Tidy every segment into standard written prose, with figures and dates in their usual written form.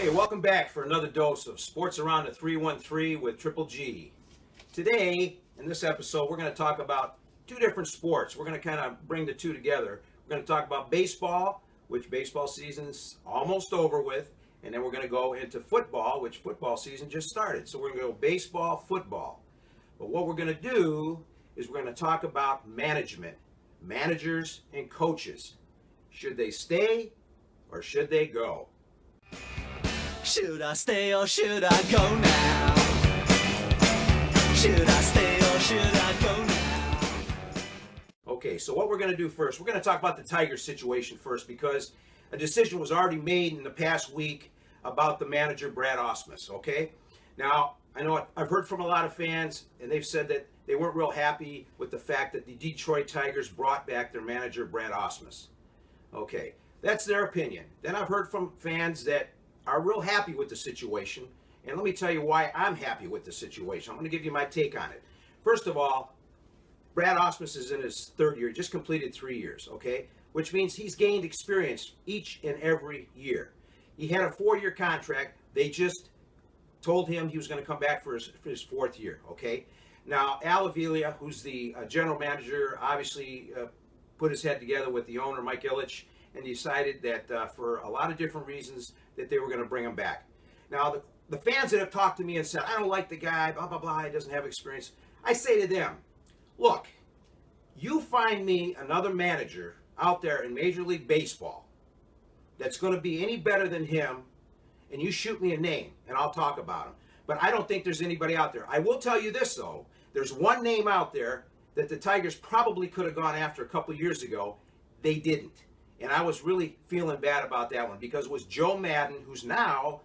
Hey, welcome back for another dose of Sports Around the 313 with Triple G. Today, in this episode, we're going to talk about two different sports. We're going to kind of bring the two together. We're going to talk about baseball, which baseball season's almost over with, and then we're going to go into football, which football season just started. So we're going to go baseball, football. But what we're going to do is we're going to talk about management, managers and coaches. Should they stay or should they go? Should I stay or should I go now? Should I stay or should I go now? Okay, so what we're going to do first, we're going to talk about the Tigers situation first because a decision was already made in the past week about the manager, Brad Ausmus, okay? Now, I know I've heard from a lot of fans, and they've said that they weren't real happy with the fact that the Detroit Tigers brought back their manager, Brad Ausmus. Okay, that's their opinion. Then I've heard from fans that are real happy with the situation, and let me tell you why I'm happy with the situation. I'm going to give you my take on it. First of all, Brad Ausmus is in his third year, just completed 3 years, okay? Which means he's gained experience each and every year. He had a 4-year contract. They just told him he was going to come back for his fourth year, okay? Now, Al Avila, who's the general manager, obviously put his head together with the owner, Mike Ilitch, and decided that for a lot of different reasons that they were going to bring him back. Now, the fans that have talked to me and said, I don't like the guy, blah, blah, blah, he doesn't have experience, I say to them, look, you find me another manager out there in Major League Baseball that's going to be any better than him, and you shoot me a name, and I'll talk about him. But I don't think there's anybody out there. I will tell you this, though. There's one name out there that the Tigers probably could have gone after a couple years ago. They didn't. And I was really feeling bad about that one because it was Joe Madden, who's now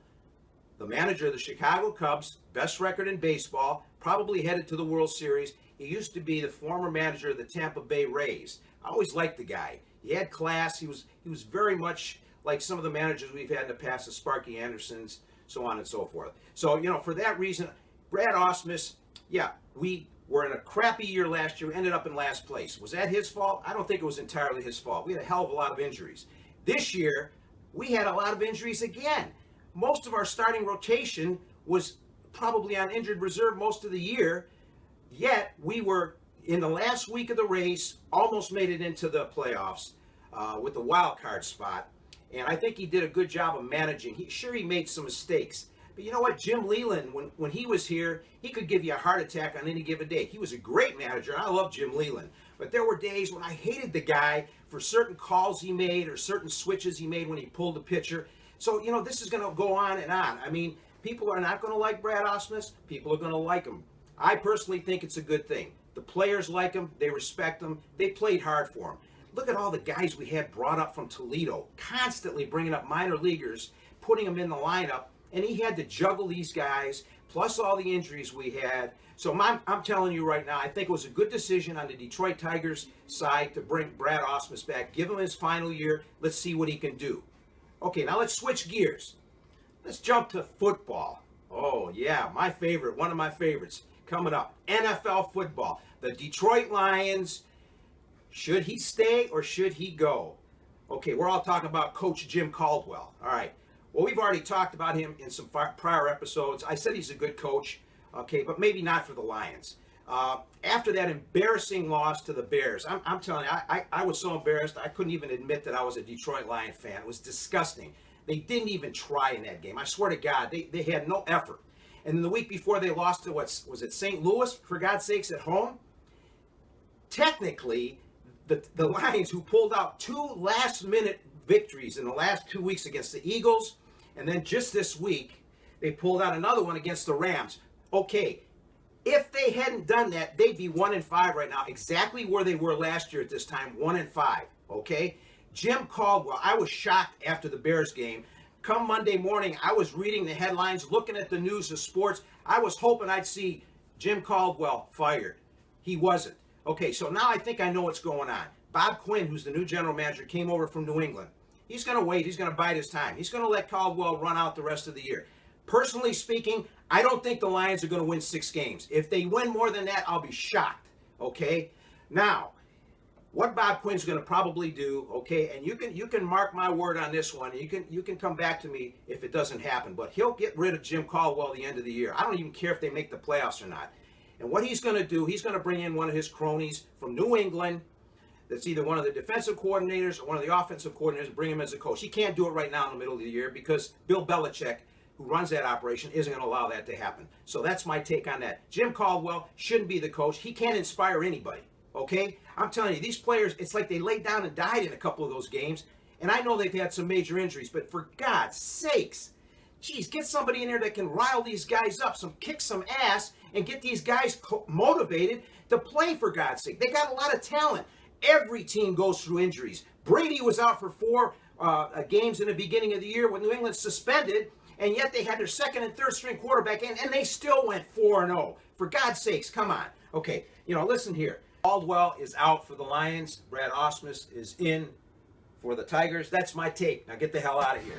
the manager of the Chicago Cubs, best record in baseball, probably headed to the World Series. He used to be the former manager of the Tampa Bay Rays. I always liked the guy. He had class. He was very much like some of the managers we've had in the past, the Sparky Andersons, so on and so forth. So, for that reason, Brad Ausmus, yeah, we were in a crappy year last year, ended up in last place. Was that his fault? I don't think it was entirely his fault. We had a hell of a lot of injuries. This year, we had a lot of injuries again. Most of our starting rotation was probably on injured reserve most of the year, yet we were in the last week of the race, almost made it into the playoffs with the wild card spot. And I think he did a good job of managing. He made some mistakes. But you know what? Jim Leyland, when he was here, he could give you a heart attack on any given day. He was a great manager. I love Jim Leyland. But there were days when I hated the guy for certain calls he made or certain switches he made when he pulled the pitcher. So, this is going to go on and on. I mean, people are not going to like Brad Ausmus. People are going to like him. I personally think it's a good thing. The players like him. They respect him. They played hard for him. Look at all the guys we had brought up from Toledo, constantly bringing up minor leaguers, putting them in the lineup. And he had to juggle these guys, plus all the injuries we had. So I'm telling you right now, I think it was a good decision on the Detroit Tigers side to bring Brad Ausmus back, give him his final year. Let's see what he can do. Okay, now let's switch gears. Let's jump to football. Oh, yeah, my favorite, one of my favorites coming up, NFL football. The Detroit Lions, should he stay or should he go? Okay, we're all talking about Coach Jim Caldwell. All right. Well, we've already talked about him in some prior episodes. I said he's a good coach, okay, but maybe not for the Lions. After that embarrassing loss to the Bears, I'm telling you, I was so embarrassed, I couldn't even admit that I was a Detroit Lion fan. It was disgusting. They didn't even try in that game. I swear to God, they had no effort. And then the week before they lost to, was it St. Louis, for God's sakes, at home? Technically, the Lions, who pulled out 2 last-minute victories in the last 2 weeks against the Eagles, and then just this week, they pulled out another one against the Rams. Okay, if they hadn't done that, they'd be 1-5 right now, exactly where they were last year at this time, 1-5, okay? Jim Caldwell, I was shocked after the Bears game. Come Monday morning, I was reading the headlines, looking at the news of sports. I was hoping I'd see Jim Caldwell fired. He wasn't. Okay, so now I think I know what's going on. Bob Quinn, who's the new general manager, came over from New England. He's going to wait. He's going to bide his time. He's going to let Caldwell run out the rest of the year. Personally speaking, I don't think the Lions are going to win 6 games. If they win more than that, I'll be shocked. Okay? Now, what Bob Quinn's going to probably do, okay, and you can mark my word on this one. You can come back to me if it doesn't happen, but he'll get rid of Jim Caldwell at the end of the year. I don't even care if they make the playoffs or not. And what he's going to do, he's going to bring in one of his cronies from New England. That's either one of the defensive coordinators or one of the offensive coordinators, and bring him as a coach. He can't do it right now in the middle of the year because Bill Belichick, who runs that operation, isn't going to allow that to happen. So that's my take on that. Jim Caldwell shouldn't be the coach. He can't inspire anybody, okay? I'm telling you, these players, it's like they laid down and died in a couple of those games. And I know they've had some major injuries, but for God's sakes, geez, get somebody in there that can rile these guys up, kick some ass, and get these guys motivated to play, for God's sake. They got a lot of talent. Every team goes through injuries. Brady was out for 4 games in the beginning of the year with New England suspended, and yet they had their second and third string quarterback in, and they still went 4-0. For God's sakes, come on. Okay, listen here. Caldwell is out for the Lions. Brad Ausmus is in for the Tigers. That's my take. Now get the hell out of here.